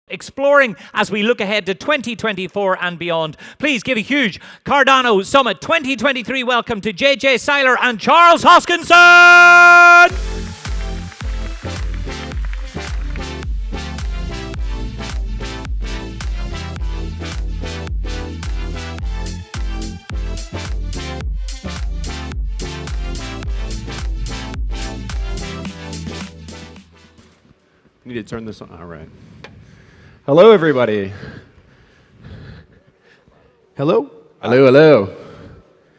exploring as we look ahead to 2024 and beyond. Please give a huge Cardano Summit 2023 welcome to JJ Seiler and Charles Hoskinson! Need to turn this on. All right. Hello, everybody. Hello? Hello, hello.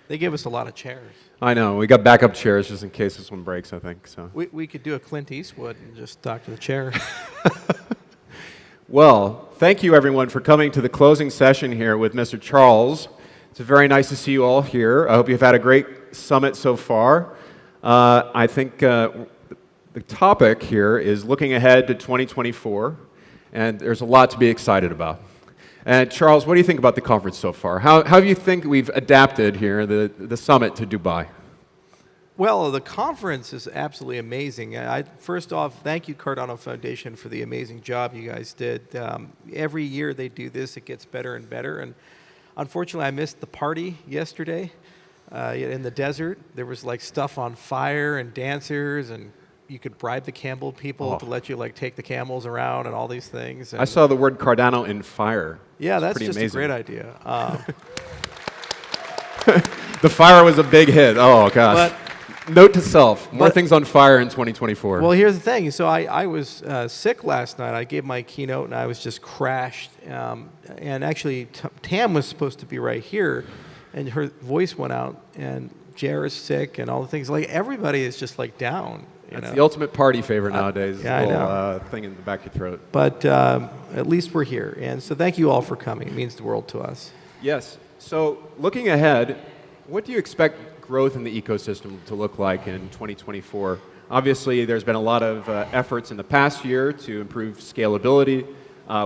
They give us a lot of chairs. I know. We got backup chairs just in case this one breaks, I think. So. We could do a Clint Eastwood and just talk to the chair. Well, thank you, everyone, for coming to the closing session here with Mr. Charles. It's very nice to see you all here. I hope you've had a great summit so far. I think the topic here is looking ahead to 2024, and there's a lot to be excited about. And Charles, what do you think about the conference so far? How do you think we've adapted here, the summit to Dubai? Well, the conference is absolutely amazing. First off, thank you, Cardano Foundation, for the amazing job you guys did. Every year they do this, it gets better and better. And unfortunately, I missed the party yesterday in the desert. There was like stuff on fire and dancers, and you could bribe the camel people to let you take the camels around and all these things. And I saw the word Cardano in fire. Yeah, that's just amazing. a great idea. The fire was a big hit. Oh, gosh. But, note to self, more things on fire in 2024. Well, here's the thing. So I was sick last night. I gave my keynote, and I was just crashed. And actually, Tam was supposed to be right here, and her voice went out, and Jer is sick, and all the things. Like, everybody is just, down. That's the ultimate party favor nowadays. Yeah, I know. Thing in the back of your throat. But at least we're here. And so thank you all for coming. It means the world to us. Yes. So looking ahead, what do you expect growth in the ecosystem to look like in 2024? Obviously, there's been a lot of efforts in the past year to improve scalability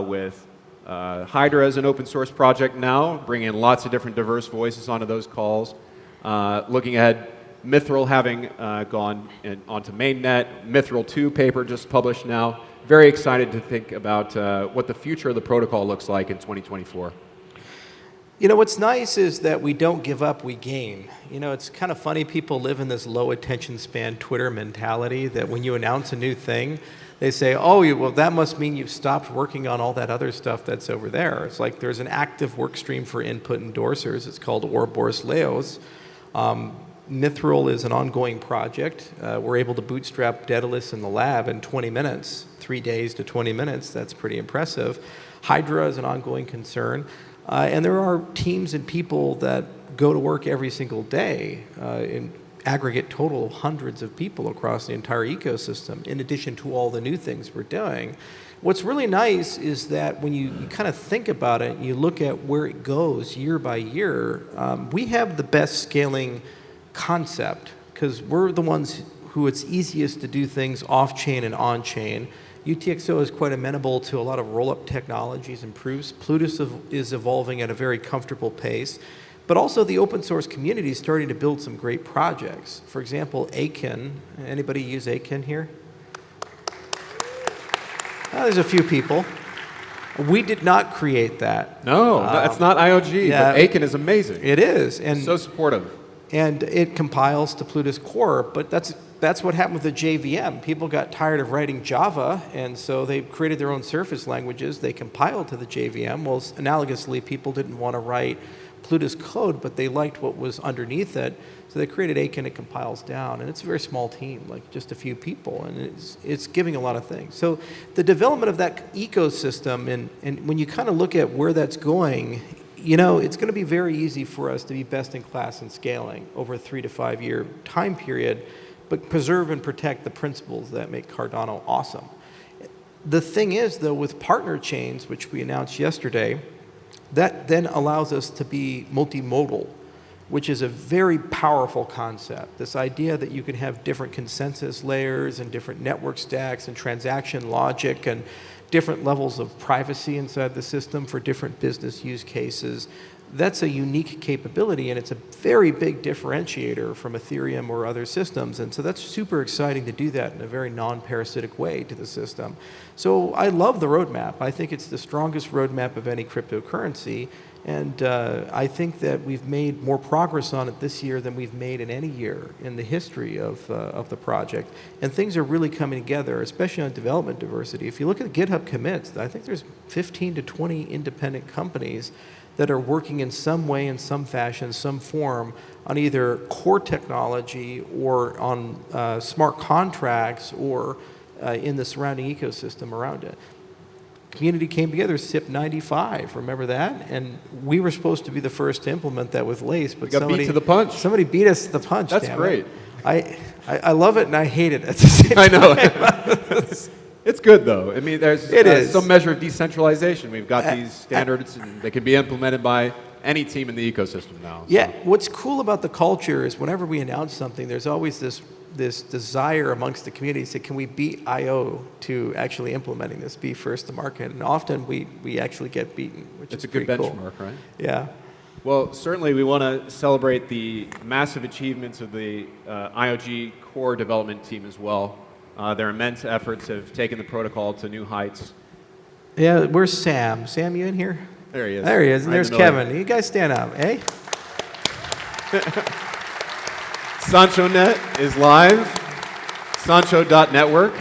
with Hydra as an open source project now, bringing in lots of different diverse voices onto those calls. Looking ahead, Mithril having gone onto mainnet, Mithril 2 paper just published now. Very excited to think about what the future of the protocol looks like in 2024. You know, what's nice is that we don't give up, we gain. You know, it's kind of funny, people live in this low attention span Twitter mentality that when you announce a new thing, they say, oh, well, that must mean you've stopped working on all that other stuff that's over there. It's like there's an active work stream for input endorsers. It's called Ouroboros Leos. Mithril is an ongoing project. We're able to bootstrap Daedalus in the lab in 20 minutes, 3 days to 20 minutes. That's pretty impressive. Hydra is an ongoing concern. And there are teams and people that go to work every single day, in aggregate total of hundreds of people across the entire ecosystem, in addition to all the new things we're doing. What's really nice is that when you kind of think about it, you look at where it goes year by year, we have the best scaling concept because we're the ones who it's easiest to do things off-chain and on-chain. UTXO is quite amenable to a lot of roll-up technologies and proofs. Plutus is evolving at a very comfortable pace. But also the open source community is starting to build some great projects. For example, Akin. Anybody use Akin here? There's a few people. We did not create that. No, that's not IOG, yeah, but Akin is amazing. It is. And so supportive. And it compiles to Plutus Core, but that's what happened with the JVM. People got tired of writing Java, and so they created their own surface languages. They compiled to the JVM. Well, analogously, people didn't want to write Plutus code, but they liked what was underneath it, so they created Akin. It compiles down, and it's a very small team, like just a few people, and it's giving a lot of things. So the development of that ecosystem, and when you kind of look at where that's going, you know, it's going to be very easy for us to be best in class in scaling over a 3 to 5 year time period, but preserve and protect the principles that make Cardano awesome. The thing is, though, with partner chains, which we announced yesterday, that then allows us to be multimodal. which is a very powerful concept. This idea that you can have different consensus layers and different network stacks and transaction logic and different levels of privacy inside the system for different business use cases. That's a unique capability, and it's a very big differentiator from Ethereum or other systems. And so that's super exciting to do that in a very non-parasitic way to the system. So I love the roadmap. I think it's the strongest roadmap of any cryptocurrency. And I think that we've made more progress on it this year than we've made in any year in the history of the project. And things are really coming together, especially on development diversity. If you look at GitHub commits, I think there's 15 to 20 independent companies that are working in some way, in some fashion, some form on either core technology or on smart contracts or in the surrounding ecosystem around it. Community came together, SIP 95, remember that? And we were supposed to be the first to implement that with Lace, but beat to the punch. Somebody beat us to the punch. That's great. I love it and I hate it at the same time. I know. It's good though. I mean, there's some measure of decentralization. We've got these standards, and they can be implemented by any team in the ecosystem now. Yeah. So. What's cool about the culture is whenever we announce something, there's always this desire amongst the community to say, can we beat I/O to actually implementing this, be first to market? And often we actually get beaten, which is pretty cool. It's a good benchmark, right? Yeah. Well, certainly we want to celebrate the massive achievements of the IOG core development team as well. Their immense efforts have taken the protocol to new heights. Yeah, where's Sam? Sam, you in here? There he is. There he is, and there's Kevin. You guys stand up, eh? SanchoNet is live. Sancho.network.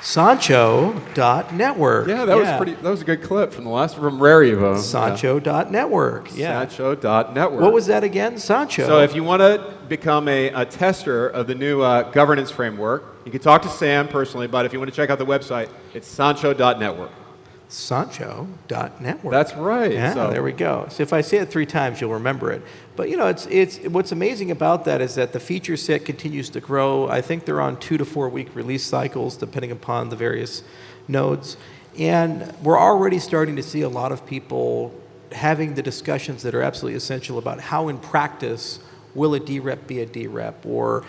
Sancho.network. Yeah, that was a good clip from Rare Evo. Sancho.network. Yeah. Sancho.network. What was that again? Sancho. So if you want to become a tester of the new governance framework, you can talk to Sam personally, but if you want to check out the website, it's Sancho.network. Sancho.network. That's right. Yeah, so. There we go. So if I say it 3 times, you'll remember it. But you know, it's what's amazing about that is that the feature set continues to grow. I think they're on 2 to 4 week release cycles, depending upon the various nodes. And we're already starting to see a lot of people having the discussions that are absolutely essential about how in practice will a DREP be a DREP, or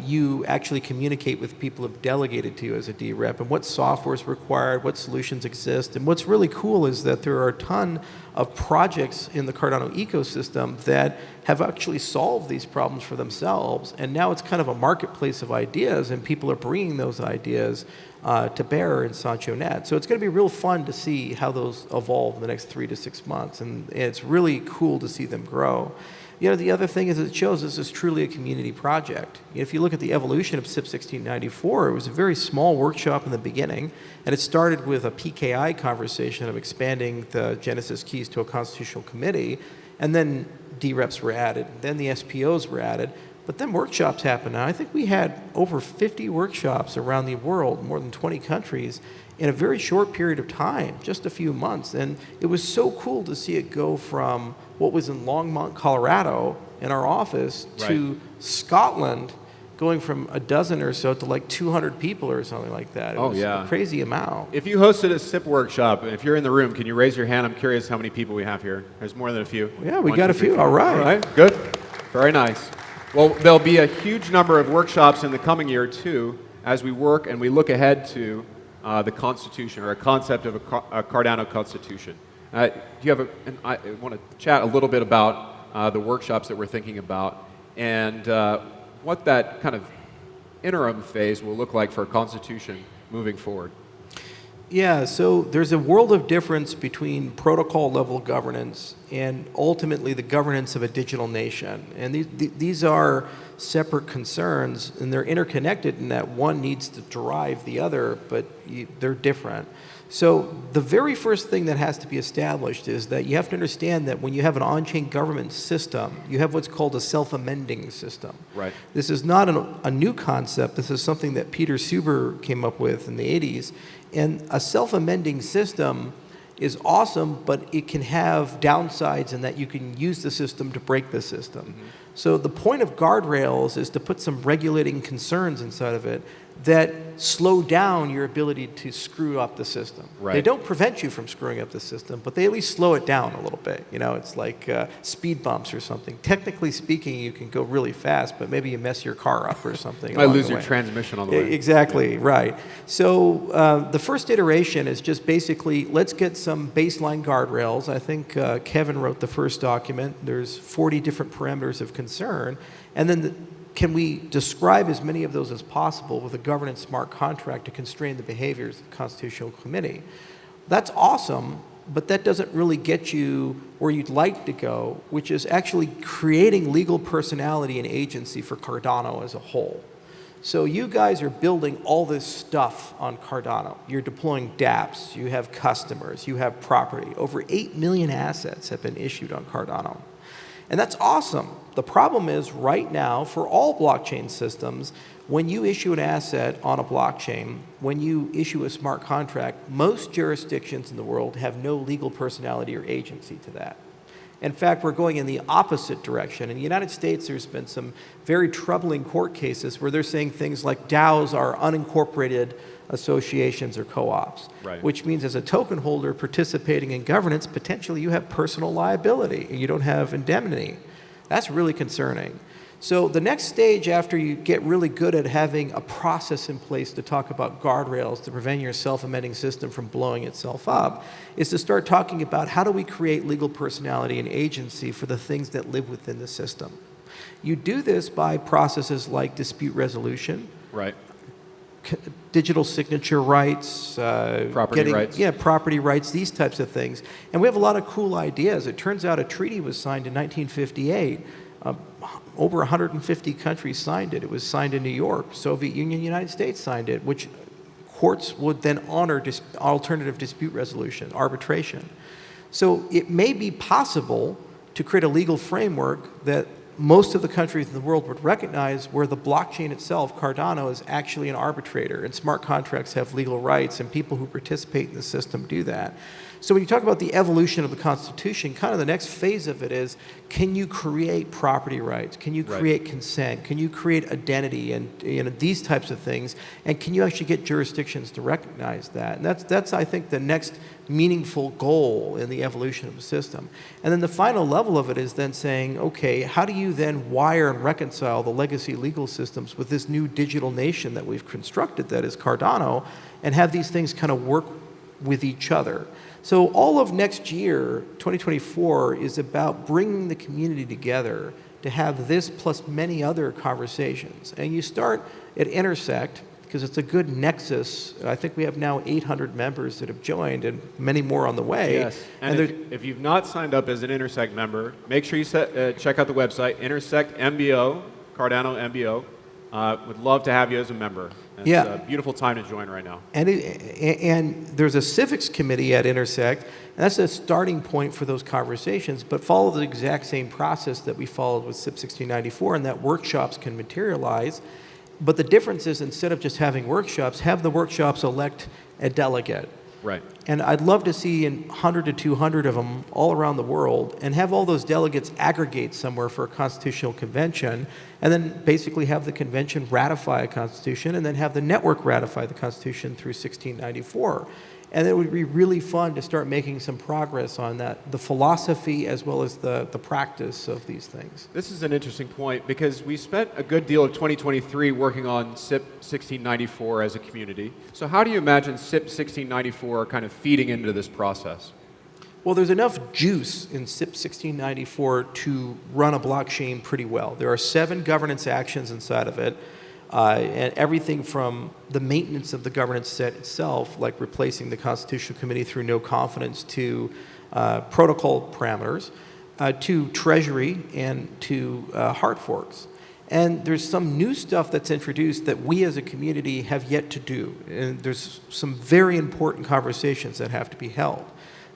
you actually communicate with people who've delegated to you as a DREP, and what software is required, what solutions exist. And what's really cool is that there are a ton of projects in the Cardano ecosystem that have actually solved these problems for themselves, and now it's kind of a marketplace of ideas, and people are bringing those ideas to bear in SanchoNet. So it's going to be real fun to see how those evolve in the next 3 to 6 months, and it's really cool to see them grow. You know, the other thing is it shows this is truly a community project. If you look at the evolution of SIP 1694, it was a very small workshop in the beginning, and it started with a PKI conversation of expanding the Genesis keys to a constitutional committee, and then DREPs were added, then the SPOs were added, but then workshops happened. Now, I think we had over 50 workshops around the world, more than 20 countries, in a very short period of time, just a few months. And it was so cool to see it go from what was in Longmont, Colorado, in our office, to Scotland, going from a dozen or so to like 200 people or something like that. It was a crazy amount. If you hosted a SIP workshop, if you're in the room, can you raise your hand? I'm curious how many people we have here. There's more than a few. Yeah, we got a few. All right. All right, good. Very nice. Well, there'll be a huge number of workshops in the coming year, too, as we work and we look ahead to the Constitution, or a concept of a Cardano Constitution. Do you have I want to chat a little bit about the workshops that we're thinking about and what that kind of interim phase will look like for a Constitution moving forward. Yeah, so there's a world of difference between protocol level governance and ultimately the governance of a digital nation. And these are separate concerns, and they're interconnected in that one needs to drive the other, but they're different. So the very first thing that has to be established is that you have to understand that when you have an on-chain government system, you have what's called a self-amending system. Right. This is not a new concept. This is something that Peter Suber came up with in the 80s. And a self-amending system is awesome, but it can have downsides in that you can use the system to break the system. Mm-hmm. So the point of guardrails is to put some regulating concerns inside of it that slow down your ability to screw up the system. Right. They don't prevent you from screwing up the system, but they at least slow it down a little bit. You know, it's like speed bumps or something. Technically speaking, you can go really fast, but maybe you mess your car up or something. You might lose your transmission on the way. Exactly, right. So the first iteration is just basically, let's get some baseline guardrails. I think Kevin wrote the first document. There's 40 different parameters of concern. And then can we describe as many of those as possible with a governance smart contract to constrain the behaviors of the Constitutional Committee? That's awesome, but that doesn't really get you where you'd like to go, which is actually creating legal personality and agency for Cardano as a whole. So you guys are building all this stuff on Cardano. You're deploying dApps, you have customers, you have property. Over 8 million assets have been issued on Cardano. And that's awesome. The problem is right now, for all blockchain systems, when you issue an asset on a blockchain, when you issue a smart contract, most jurisdictions in the world have no legal personality or agency to that. In fact, we're going in the opposite direction. In the United States, there's been some very troubling court cases where they're saying things like DAOs are unincorporated associations or co-ops, right. Which means as a token holder participating in governance, potentially you have personal liability and you don't have indemnity. That's really concerning. So the next stage after you get really good at having a process in place to talk about guardrails to prevent your self-amending system from blowing itself up is to start talking about how do we create legal personality and agency for the things that live within the system. You do this by processes like dispute resolution, right. Digital signature rights, property rights. Yeah, property rights, these types of things. And we have a lot of cool ideas. It turns out a treaty was signed in 1958. Over 150 countries signed it. It was signed in New York. Soviet Union, United States signed it, which courts would then honor alternative dispute resolution, arbitration. So it may be possible to create a legal framework that most of the countries in the world would recognize where the blockchain itself, Cardano, is actually an arbitrator, and smart contracts have legal rights, and people who participate in the system do that. So when you talk about the evolution of the Constitution, kind of the next phase of it is, can you create property rights? Can you create consent? Can you create identity and these types of things? And can you actually get jurisdictions to recognize that? And that's I think, the next meaningful goal in the evolution of the system. And then the final level of it is then saying, okay, how do you then wire and reconcile the legacy legal systems with this new digital nation that we've constructed that is Cardano, and have these things kind of work with each other? So all of next year, 2024, is about bringing the community together to have this plus many other conversations. And you start at Intersect, because it's a good nexus. I think we have now 800 members that have joined and many more on the way. Yes, and if you've not signed up as an Intersect member, make sure you check out the website, Intersect MBO, Cardano MBO. Would love to have you as a member. It's a beautiful time to join right now. And there's a civics committee at Intersect, and that's a starting point for those conversations, but follow the exact same process that we followed with SIP 1694, and that workshops can materialize. But the difference is, instead of just having workshops, have the workshops elect a delegate. Right. And I'd love to see 100 to 200 of them all around the world, and have all those delegates aggregate somewhere for a constitutional convention, and then basically have the convention ratify a constitution, and then have the network ratify the constitution through 1694. And it would be really fun to start making some progress on that, the philosophy as well as the practice of these things. This is an interesting point, because we spent a good deal of 2023 working on SIP 1694 as a community. So how do you imagine SIP 1694 kind of feeding into this process? Well, there's enough juice in SIP 1694 to run a blockchain pretty well. There are 7 governance actions inside of it. And everything from the maintenance of the governance set itself, like replacing the Constitutional Committee through no confidence, to protocol parameters, to treasury, and to hard forks. And there's some new stuff that's introduced that we as a community have yet to do. And there's some very important conversations that have to be held.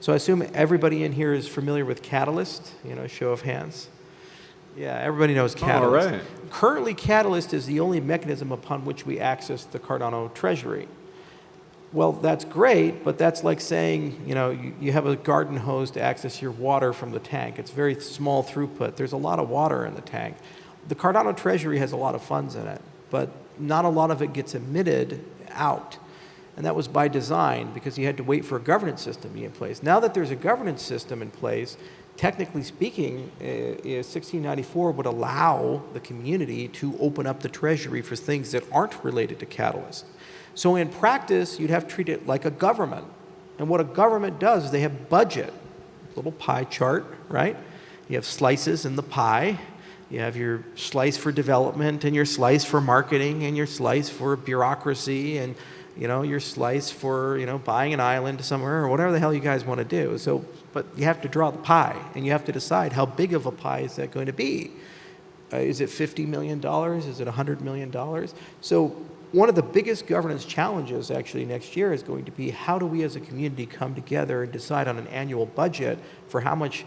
So I assume everybody in here is familiar with Catalyst, show of hands. Yeah, everybody knows Catalyst. All right. Currently, Catalyst is the only mechanism upon which we access the Cardano treasury. Well, that's great, but that's like saying, you have a garden hose to access your water from the tank. It's very small throughput. There's a lot of water in the tank. The Cardano treasury has a lot of funds in it, but not a lot of it gets emitted out. And that was by design because you had to wait for a governance system to be in place. Now that there's a governance system in place, technically speaking, 1694 would allow the community to open up the treasury for things that aren't related to Catalyst. So in practice, you'd have to treat it like a government. And what a government does is they have budget, little pie chart, right? You have slices in the pie. You have your slice for development and your slice for marketing and your slice for bureaucracy and your slice for buying an island somewhere or whatever the hell you guys want to do. So, but you have to draw the pie and you have to decide how big of a pie is that going to be. Is it $50 million? Is it $100 million? So one of the biggest governance challenges actually next year is going to be how do we as a community come together and decide on an annual budget for how much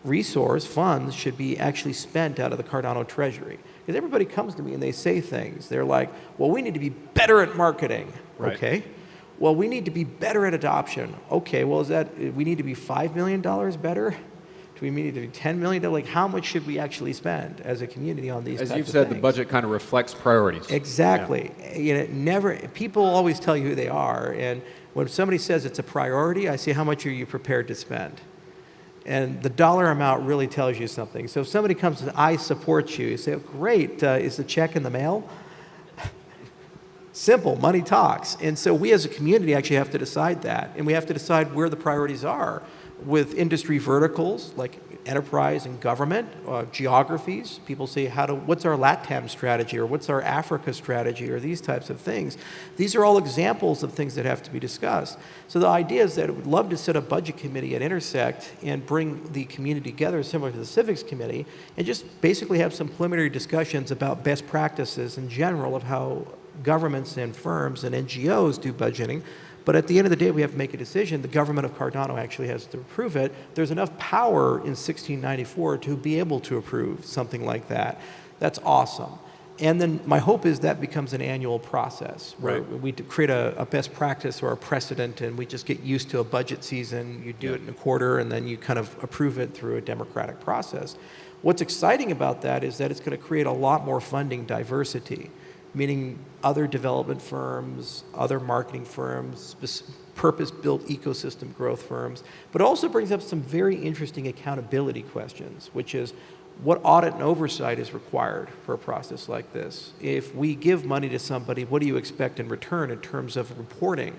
funds should be actually spent out of the Cardano treasury. Because everybody comes to me and they say things. They're like, well, we need to be better at marketing. Right. Okay. Well, we need to be better at adoption. Okay, well, we need to be $5 million better? Do we need to be $10 million? Like, how much should we actually spend as a community on these types of things? As you've said, the budget kind of reflects priorities. Exactly. Yeah. People always tell you who they are, and when somebody says it's a priority, I say, how much are you prepared to spend? And the dollar amount really tells you something. So if somebody comes and says, I support you, you say, oh, great, is the check in the mail? Simple, money talks. And so we as a community actually have to decide that. And we have to decide where the priorities are with industry verticals like enterprise and government, geographies. People say, what's our LATAM strategy or what's our Africa strategy or these types of things. These are all examples of things that have to be discussed. So the idea is that I would love to set a budget committee at Intersect and bring the community together similar to the civics committee and just basically have some preliminary discussions about best practices in general of how governments and firms and NGOs do budgeting. But at the end of the day, we have to make a decision. The government of Cardano actually has to approve it. There's enough power in 1694 to be able to approve something like that. That's awesome. And then my hope is that becomes an annual process where we create a best practice or a precedent and we just get used to a budget season. You do it in a quarter and then you kind of approve it through a democratic process. What's exciting about that is that it's going to create a lot more funding diversity, meaning other development firms, other marketing firms, purpose-built ecosystem growth firms, but also brings up some very interesting accountability questions, which is what audit and oversight is required for a process like this? If we give money to somebody, what do you expect in return in terms of reporting?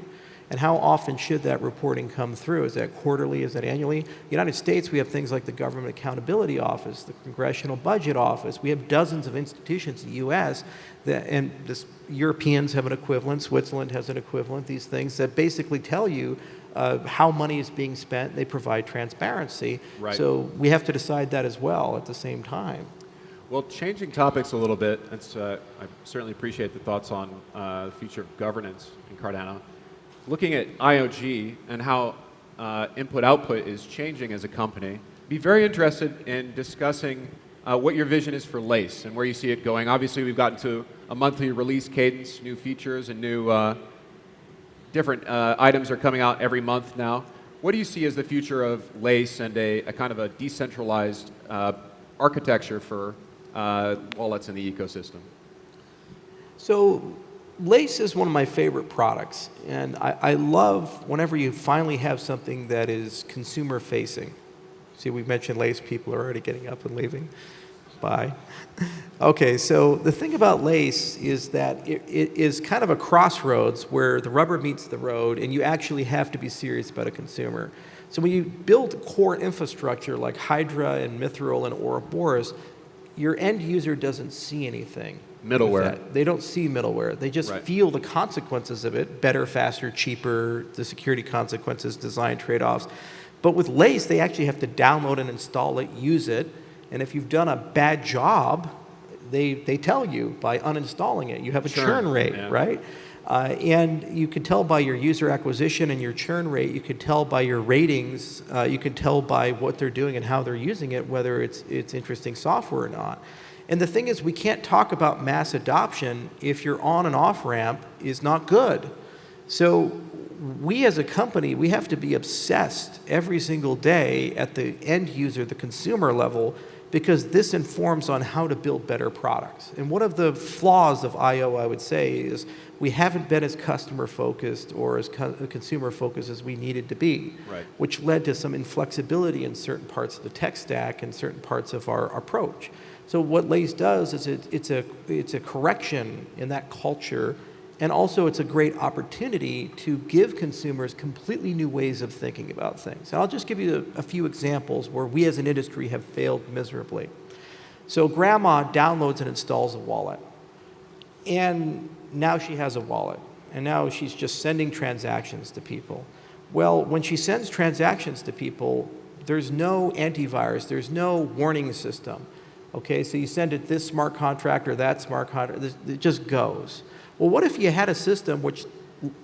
And how often should that reporting come through? Is that quarterly? Is that annually? In the United States, we have things like the Government Accountability Office, the Congressional Budget Office. We have dozens of institutions in the U.S. And Europeans have an equivalent. Switzerland has an equivalent. These things that basically tell you how money is being spent. They provide transparency. Right. So we have to decide that as well at the same time. Well, changing topics a little bit, I certainly appreciate the thoughts on the future of governance in Cardano. Looking at IOG and how input-output is changing as a company, be very interested in discussing what your vision is for Lace and where you see it going. Obviously, we've gotten to a monthly release cadence, new features and new different items are coming out every month now. What do you see as the future of Lace and a kind of a decentralized architecture for wallets in the ecosystem? So Lace is one of my favorite products, and I love whenever you finally have something that is consumer-facing. See, we mentioned Lace, people are already getting up and leaving. Bye. Okay, so the thing about Lace is that it is kind of a crossroads where the rubber meets the road, and you actually have to be serious about a consumer. So when you build core infrastructure like Hydra and Mithril and Ouroboros, your end user doesn't see anything. Middleware. They don't see middleware. They just feel the consequences of it, better, faster, cheaper, the security consequences, design trade-offs. But with Lace, they actually have to download and install it, use it, and if you've done a bad job, they tell you by uninstalling it. You have a churn rate, right? And you can tell by your user acquisition and your churn rate, you can tell by your ratings, you can tell by what they're doing and how they're using it, whether it's interesting software or not. And the thing is, we can't talk about mass adoption if your on and off ramp is not good. So we as a company, we have to be obsessed every single day at the end user, the consumer level, because this informs on how to build better products. And one of the flaws of I/O, I would say, is we haven't been as customer focused or as consumer focused as we needed to be, Right. which led to some inflexibility in certain parts of the tech stack and certain parts of our approach. So what Lace does is it's a correction in that culture, and also it's a great opportunity to give consumers completely new ways of thinking about things. And I'll just give you a few examples where we as an industry have failed miserably. So grandma downloads and installs a wallet, and now she has a wallet, and now she's just sending transactions to people. Well, when she sends transactions to people, there's no antivirus, there's no warning system. Okay, so you send it this smart contract or that smart contract, it just goes. Well, what if you had a system which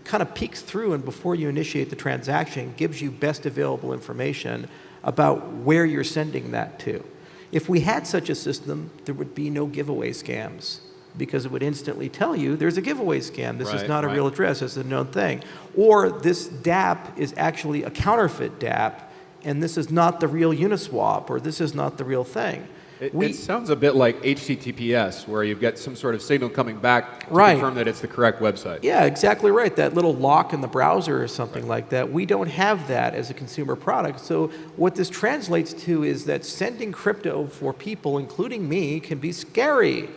kind of peeks through and before you initiate the transaction gives you best available information about where you're sending that to? If we had such a system, there would be no giveaway scams, because it would instantly tell you there's a giveaway scam. This is not a real address. This is a known thing. Or this DApp is actually a counterfeit DApp, and this is not the real Uniswap, or this is not the real thing. It sounds a bit like HTTPS, where you've got some sort of signal coming back to confirm that it's the correct website. Yeah, exactly right. That little lock in the browser or something like that. We don't have that as a consumer product. So what this translates to is that sending crypto for people, including me, can be scary.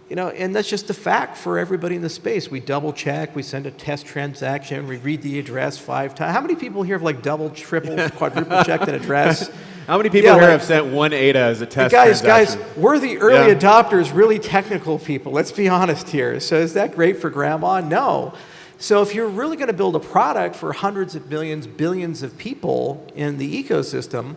You know, and that's just a fact for everybody in the space. We double check, we send a test transaction, we read the address 5 times. How many people here have like double, triple, quadruple checked an address? How many people here have sent one ADA as a test transaction? Guys, we're the early adopters, really technical people. Let's be honest here. So is that great for grandma? No. So if you're really going to build a product for hundreds of millions, billions of people in the ecosystem,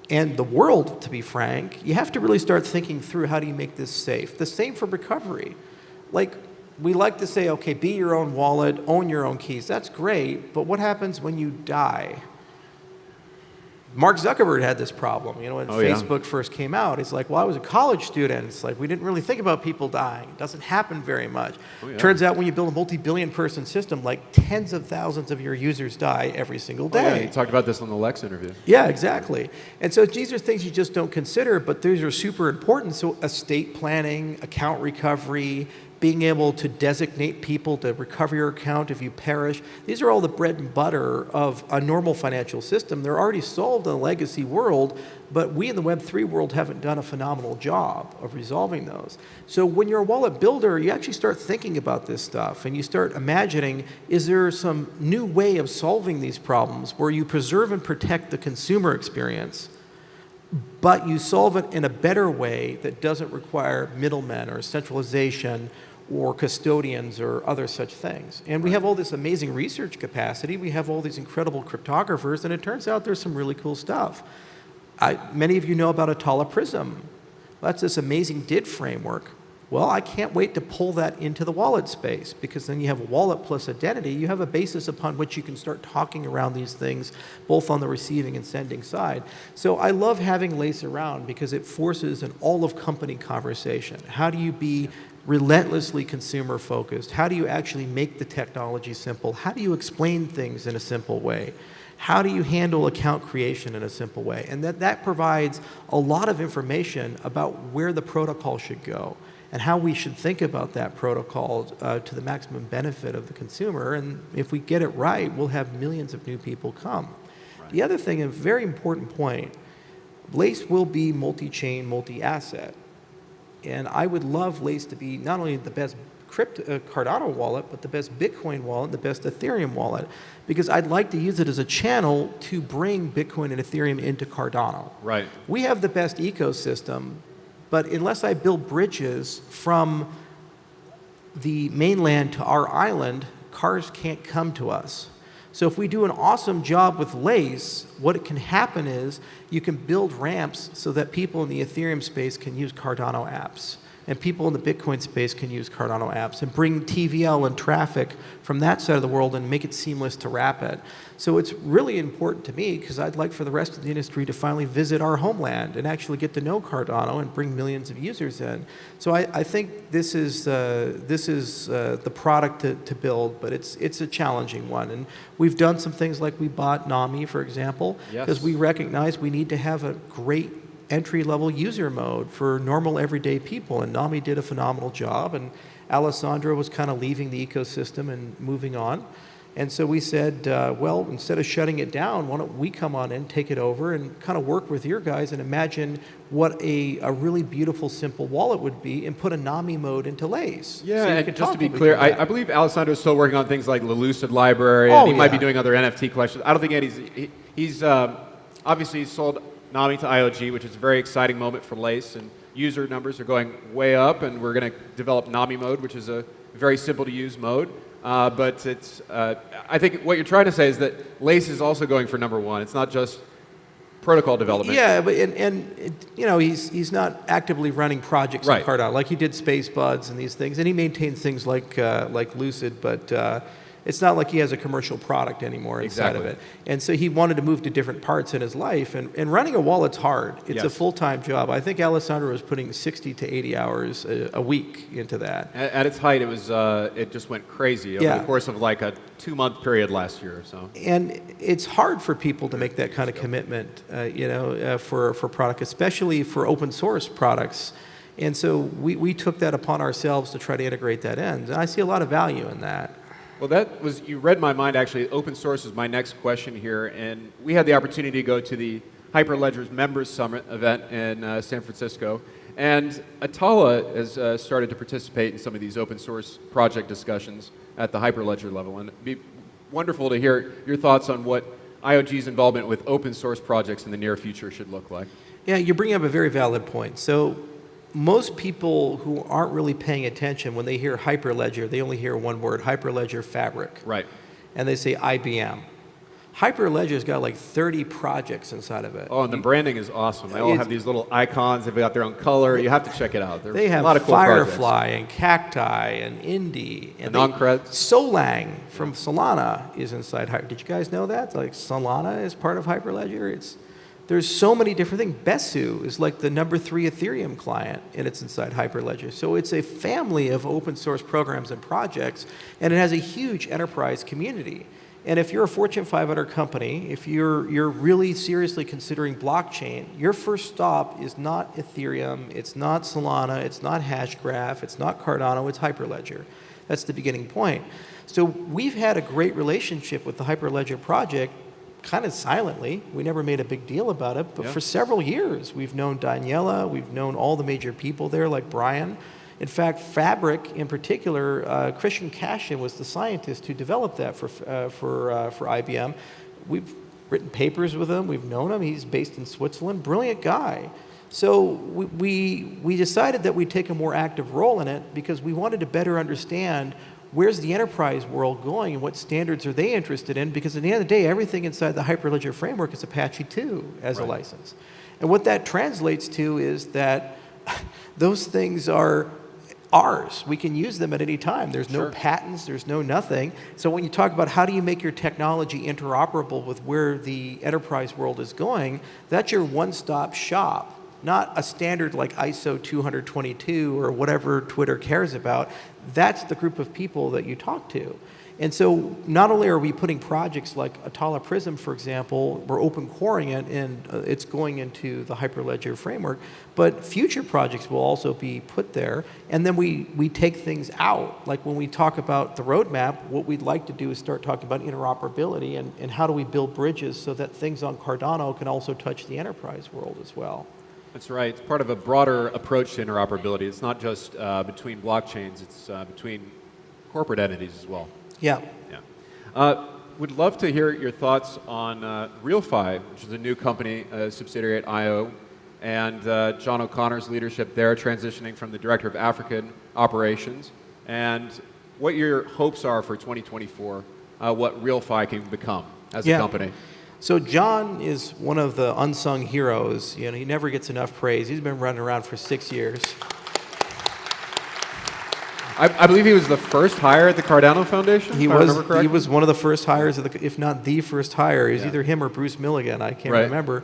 and the world, to be frank, you have to really start thinking through how do you make this safe. The same for recovery. Like, we like to say, okay, be your own wallet, own your own keys. That's great, but what happens when you die? Mark Zuckerberg had this problem, you know, when Facebook first came out. He's like, well, I was a college student. It's like, we didn't really think about people dying. It doesn't happen very much. Turns out when you build a multi-billion person system, like tens of thousands of your users die every single day. You talked about this on the Lex interview. Yeah, exactly. And so these are things you just don't consider, but these are super important. So estate planning, account recovery, being able to designate people to recover your account if you perish. These are all the bread and butter of a normal financial system. They're already solved in the legacy world, but we in the Web3 world haven't done a phenomenal job of resolving those. So when you're a wallet builder, you actually start thinking about this stuff, and you start imagining, is there some new way of solving these problems where you preserve and protect the consumer experience, but you solve it in a better way that doesn't require middlemen or centralization or custodians or other such things. And we have all this amazing research capacity. We have all these incredible cryptographers, and it turns out there's some really cool stuff. Many of you know about Atala Prism. That's this amazing DID framework. Well, I can't wait to pull that into the wallet space, because then you have a wallet plus identity. You have a basis upon which you can start talking around these things, both on the receiving and sending side. So I love having Lace around because it forces an all-of-company conversation. How do you be relentlessly consumer focused? How do you actually make the technology simple? How do you explain things in a simple way? How do you handle account creation in a simple way? And that provides a lot of information about where the protocol should go and how we should think about that protocol to the maximum benefit of the consumer. And if we get it right, we'll have millions of new people come. Right. The other thing, a very important point, Lace will be multi-chain, multi-asset. And I would love Lace to be not only the best Cardano wallet, but the best Bitcoin wallet, the best Ethereum wallet, because I'd like to use it as a channel to bring Bitcoin and Ethereum into Cardano. Right. We have the best ecosystem, but unless I build bridges from the mainland to our island, cars can't come to us. So if we do an awesome job with Lace, what can happen is you can build ramps so that people in the Ethereum space can use Cardano apps, and people in the Bitcoin space can use Cardano apps, and bring TVL and traffic from that side of the world and make it seamless to wrap it. So it's really important to me, because I'd like for the rest of the industry to finally visit our homeland and actually get to know Cardano and bring millions of users in. So I think this is the product to build, but it's a challenging one. And we've done some things like we bought Nami, for example, because we recognize we need to have a great entry-level user mode for normal everyday people, and Nami did a phenomenal job, and Alessandro was kind of leaving the ecosystem and moving on. And so we said, well, instead of shutting it down, why don't we come on in, take it over, and kind of work with your guys and imagine what a really beautiful, simple wallet would be, and put a Nami mode into Lace. Yeah, so and just to be clear, I believe Alessandro is still working on things like the Lucid library, Oh, and he might be yeah. doing other NFT collections. I don't think he's obviously sold Nami to IOG, which is a very exciting moment for Lace, and user numbers are going way up, and we're going to develop Nami mode, which is a very simple to use mode. But it's, I think what you're trying to say is that Lace is also going for #1. It's not just protocol development. Yeah, but you know, he's not actively running projects Right. in Cardano. Like he did Space Buds and these things, and he maintains things like Lucid, but it's not like he has a commercial product anymore inside of it. And so he wanted to move to different parts in his life, and running a wallet's hard. It's a full-time job. I think Alessandro was putting 60 to 80 hours a week into that. At its height, it just went crazy over the course of like a 2-month period last year or so. And it's hard for people to make that kind of commitment, for product, especially for open source products. And so we took that upon ourselves to try to integrate that in. And I see a lot of value in that. Well, you read my mind, actually. Open source is my next question here. And we had the opportunity to go to the Hyperledger's Members Summit event in San Francisco. And Atala has started to participate in some of these open source project discussions at the Hyperledger level. And it'd be wonderful to hear your thoughts on what IOG's involvement with open source projects in the near future should look like. Yeah, you're bringing up a very valid point. So most people who aren't really paying attention, when they hear Hyperledger, they only hear one word, Hyperledger Fabric. Right. And they say IBM. Hyperledger's got like 30 projects inside of it. Oh, and the branding is awesome. They all have these little icons. They've got their own color. You have to check it out. They have a lot of cool Firefly and Cacti and Indie. And Noncreds. Solang from Solana is inside Hyperledger. Did you guys know that? Like Solana is part of Hyperledger. There's so many different things. Besu is like the #3 Ethereum client, and it's inside Hyperledger. So it's a family of open source programs and projects, and it has a huge enterprise community. And if you're a Fortune 500 company, if you're really seriously considering blockchain, your first stop is not Ethereum, it's not Solana, it's not Hashgraph, it's not Cardano, it's Hyperledger. That's the beginning point. So we've had a great relationship with the Hyperledger project, kind of silently. We never made a big deal about it, but for several years we've known Daniela, we've known all the major people there like Brian. In fact, Fabric in particular, Christian Cashin was the scientist who developed that for IBM. We've written papers with him, we've known him, he's based in Switzerland, brilliant guy. So we decided that we'd take a more active role in it because we wanted to better understand where's the enterprise world going and what standards are they interested in? Because at the end of the day, everything inside the Hyperledger framework is Apache 2 as a license. And what that translates to is that those things are ours. We can use them at any time. There's no patents, there's no nothing. So when you talk about how do you make your technology interoperable with where the enterprise world is going, that's your one-stop shop. Not a standard like ISO 222 or whatever Twitter cares about. That's the group of people that you talk to. And so not only are we putting projects like Atala Prism, for example, we're open coring it and it's going into the Hyperledger framework, but future projects will also be put there. And then we take things out. Like when we talk about the roadmap, what we'd like to do is start talking about interoperability and how do we build bridges so that things on Cardano can also touch the enterprise world as well. That's right. It's part of a broader approach to interoperability. It's not just between blockchains. It's between corporate entities as well. Yeah. Would love to hear your thoughts on RealFi, which is a new company, a subsidiary at IO, and John O'Connor's leadership there, transitioning from the Director of African Operations, and what your hopes are for 2024, what RealFi can become as a company. So John is one of the unsung heroes. You know, he never gets enough praise. He's been running around for 6 years. I believe he was the first hire at the Cardano Foundation. He was one of the first hires, if not the first hire. It was either him or Bruce Milligan. I can't remember.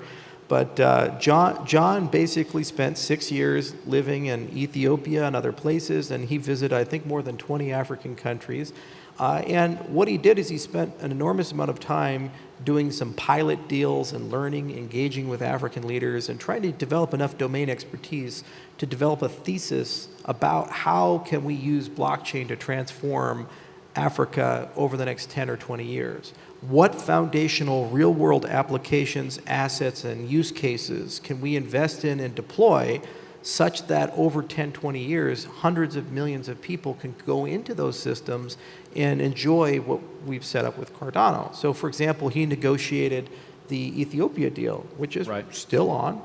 But John basically spent 6 years living in Ethiopia and other places, and he visited, I think, more than 20 African countries. And what he did is he spent an enormous amount of time doing some pilot deals and learning, engaging with African leaders, and trying to develop enough domain expertise to develop a thesis about how can we use blockchain to transform Africa over the next 10 or 20 years. What foundational real-world applications, assets, and use cases can we invest in and deploy such that over 10, 20 years, hundreds of millions of people can go into those systems and enjoy what we've set up with Cardano. So for example, he negotiated the Ethiopia deal, which is still on,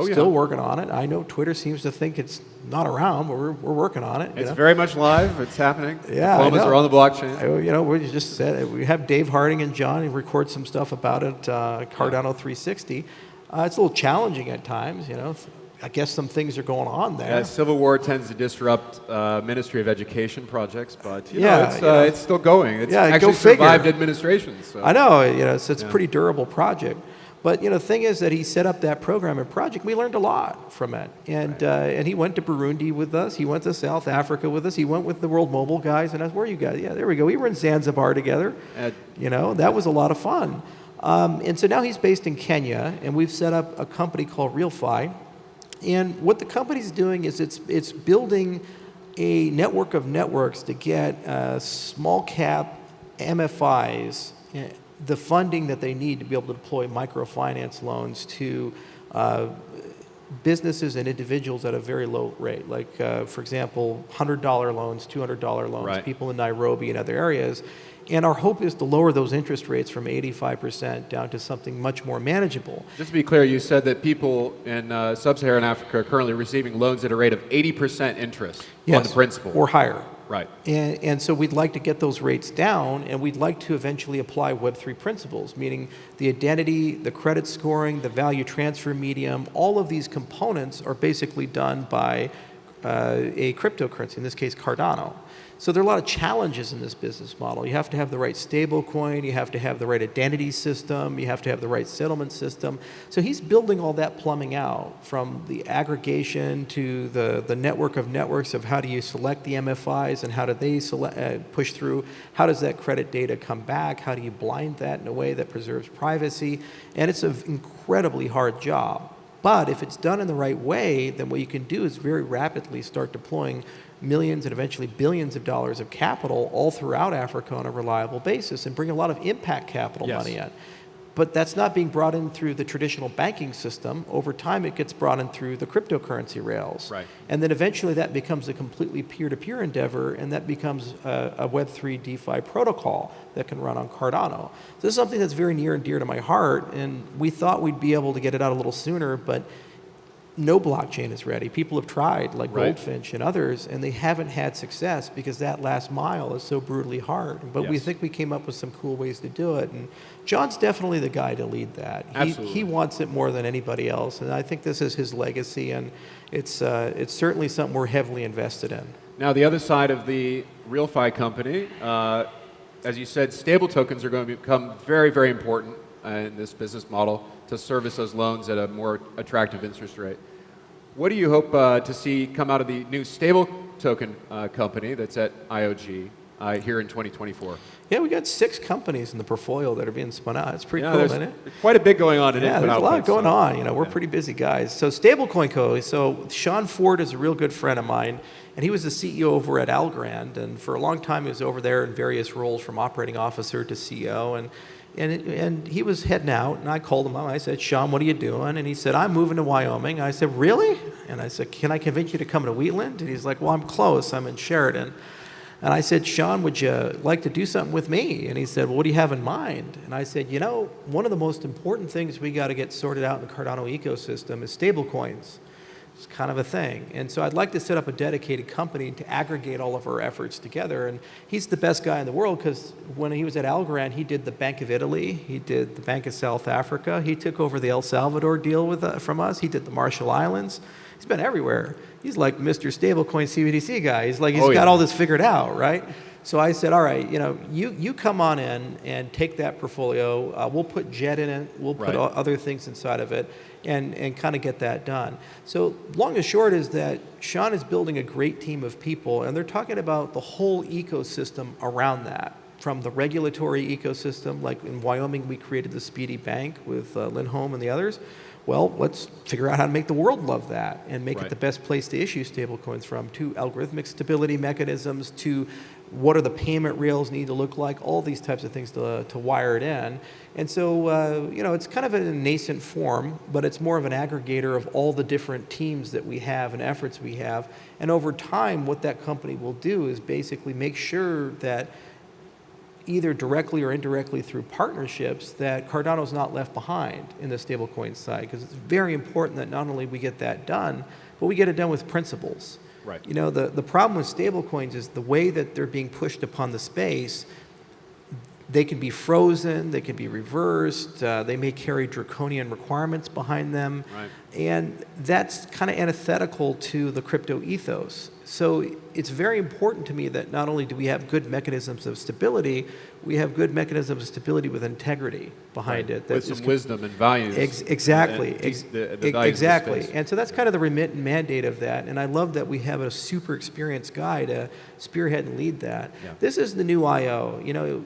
still working on it. I know Twitter seems to think it's not around, but we're working on it. It's very much live, it's happening. Yeah, Diplomas are on the blockchain. You know, we just said, we have Dave Harding and John record some stuff about it, Cardano 360. It's a little challenging at times, you know. I guess some things are going on there. Yeah, civil war tends to disrupt Ministry of Education projects, but you know, it's still going. It's actually survived administrations. So. I know, you know, so it's a pretty durable project. But you know, the thing is that he set up that program and project. We learned a lot from it, and he went to Burundi with us. He went to South Africa with us. He went with the World Mobile guys, and I said, "Where are you guys?" Yeah, there we go. We were in Zanzibar together. You know, that was a lot of fun. And so now he's based in Kenya, and we've set up a company called RealFi. And what the company's doing is it's building a network of networks to get small cap MFIs the funding that they need to be able to deploy microfinance loans to businesses and individuals at a very low rate. Like, for example, $100 loans, $200 loans, people in Nairobi and other areas. And our hope is to lower those interest rates from 85% down to something much more manageable. Just to be clear, you said that people in sub-Saharan Africa are currently receiving loans at a rate of 80% interest on the principal. Or higher. Right. And so we'd like to get those rates down, and we'd like to eventually apply Web3 principles, meaning the identity, the credit scoring, the value transfer medium, all of these components are basically done by a cryptocurrency, in this case Cardano. So there are a lot of challenges in this business model. You have to have the right stable coin, you have to have the right identity system, you have to have the right settlement system. So he's building all that plumbing out, from the aggregation to the network of networks of how do you select the MFIs and how do they push through, how does that credit data come back, how do you blind that in a way that preserves privacy, and it's an incredibly hard job. But if it's done in the right way, then what you can do is very rapidly start deploying millions and eventually billions of dollars of capital all throughout Africa on a reliable basis and bring a lot of impact capital money in. But that's not being brought in through the traditional banking system. Over time, it gets brought in through the cryptocurrency rails. Right. And then eventually that becomes a completely peer-to-peer endeavor, and that becomes a Web3 DeFi protocol that can run on Cardano. So this is something that's very near and dear to my heart, and we thought we'd be able to get it out a little sooner, but no blockchain is ready. People have tried, like Goldfinch and others, and they haven't had success because that last mile is so brutally hard. But we think we came up with some cool ways to do it. And John's definitely the guy to lead that. He wants it more than anybody else, and I think this is his legacy, and it's certainly something we're heavily invested in. Now, the other side of the RealFi company, as you said, stable tokens are going to become very, very important in this business model to service those loans at a more attractive interest rate. What do you hope to see come out of the new stable token company that's at IOG here in 2024? Yeah, we got 6 companies in the portfolio that are being spun out. It's pretty cool, isn't it? Quite a bit going on in there's a lot going on. You know, we're pretty busy guys. So Stablecoin Co. So Sean Ford is a real good friend of mine, and he was the CEO over at Algorand, and for a long time he was over there in various roles, from operating officer to CEO, and he was heading out, and I called him up. I said, Sean, what are you doing? And he said, I'm moving to Wyoming. I said, really? And I said, can I convince you to come to Wheatland? And he's like, well, I'm close. I'm in Sheridan. And I said, Sean, would you like to do something with me? And he said, well, what do you have in mind? And I said, you know, one of the most important things we got to get sorted out in the Cardano ecosystem is stablecoins. It's kind of a thing. And so I'd like to set up a dedicated company to aggregate all of our efforts together. And he's the best guy in the world, because when he was at Algorand, he did the Bank of Italy, he did the Bank of South Africa, he took over the El Salvador deal from us, he did the Marshall Islands. He's been everywhere. He's like Mr. Stablecoin CBDC guy. He's like, he's got all this figured out, right? So I said, all right, you know, you come on in and take that portfolio. We'll put Jet in it. We'll put other things inside of it, and kind of get that done. So long and short is that Sean is building a great team of people, and they're talking about the whole ecosystem around that. from the regulatory ecosystem, like in Wyoming, we created the Speedy Bank with Lindholm and the others. Well, let's figure out how to make the world love that and make it the best place to issue stablecoins from, to algorithmic stability mechanisms, to what are the payment rails need to look like, all these types of things to wire it in. And so, it's kind of in a nascent form, but it's more of an aggregator of all the different teams that we have and efforts we have. And over time, what that company will do is basically make sure that either directly or indirectly through partnerships, that Cardano's not left behind in the stablecoin side, because it's very important that not only we get that done, but we get it done with principles. Right. The problem with stablecoins is the way that they're being pushed upon the space. They can be frozen, they can be reversed, they may carry draconian requirements behind them, and that's kind of antithetical to the crypto ethos. So it's very important to me that not only do we have good mechanisms of stability, we have good mechanisms of stability with integrity behind it. With some wisdom and values. Exactly. Exactly. And so that's kind of the remit and mandate of that. And I love that we have a super experienced guy to spearhead and lead that. Yeah. This is the new I.O.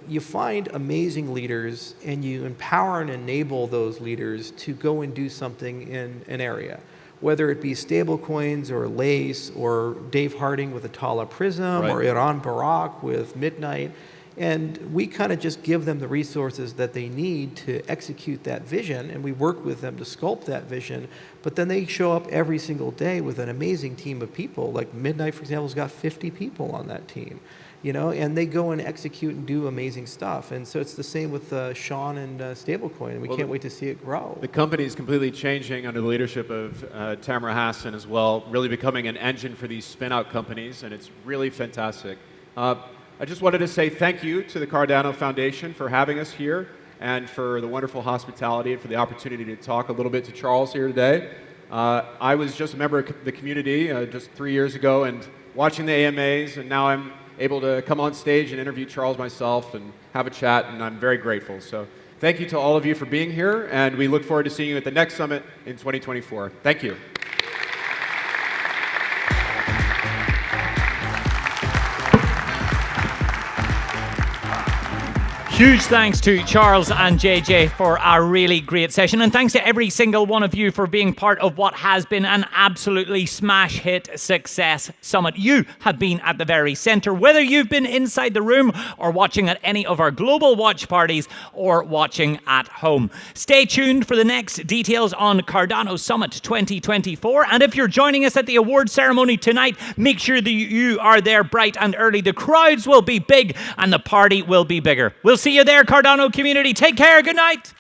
You find amazing leaders and you empower and enable those leaders to go and do something in an area. Whether it be stablecoins or Lace or Dave Harding with Atala Prism or Iran Barak with Midnight. And we kind of just give them the resources that they need to execute that vision, and we work with them to sculpt that vision. But then they show up every single day with an amazing team of people. Like Midnight, for example, has got 50 people on that team, and they go and execute and do amazing stuff. And so it's the same with Sean and Stablecoin, and we can't wait to see it grow. The company is completely changing under the leadership of Tamara Hassan as well, really becoming an engine for these spin-out companies, and it's really fantastic. I just wanted to say thank you to the Cardano Foundation for having us here and for the wonderful hospitality and for the opportunity to talk a little bit to Charles here today. I was just a member of the community just 3 years ago and watching the AMAs, and now I'm able to come on stage and interview Charles myself and have a chat, and I'm very grateful. So thank you to all of you for being here, and we look forward to seeing you at the next summit in 2024. Thank you. Huge thanks to Charles and JJ for a really great session, and thanks to every single one of you for being part of what has been an absolutely smash hit success summit. You have been at the very center, whether you've been inside the room or watching at any of our global watch parties or watching at home. Stay tuned for the next details on Cardano Summit 2024, and if you're joining us at the award ceremony tonight, make sure that you are there bright and early. The crowds will be big and the party will be bigger. We'll see you there, Cardano community. Take care. Good night.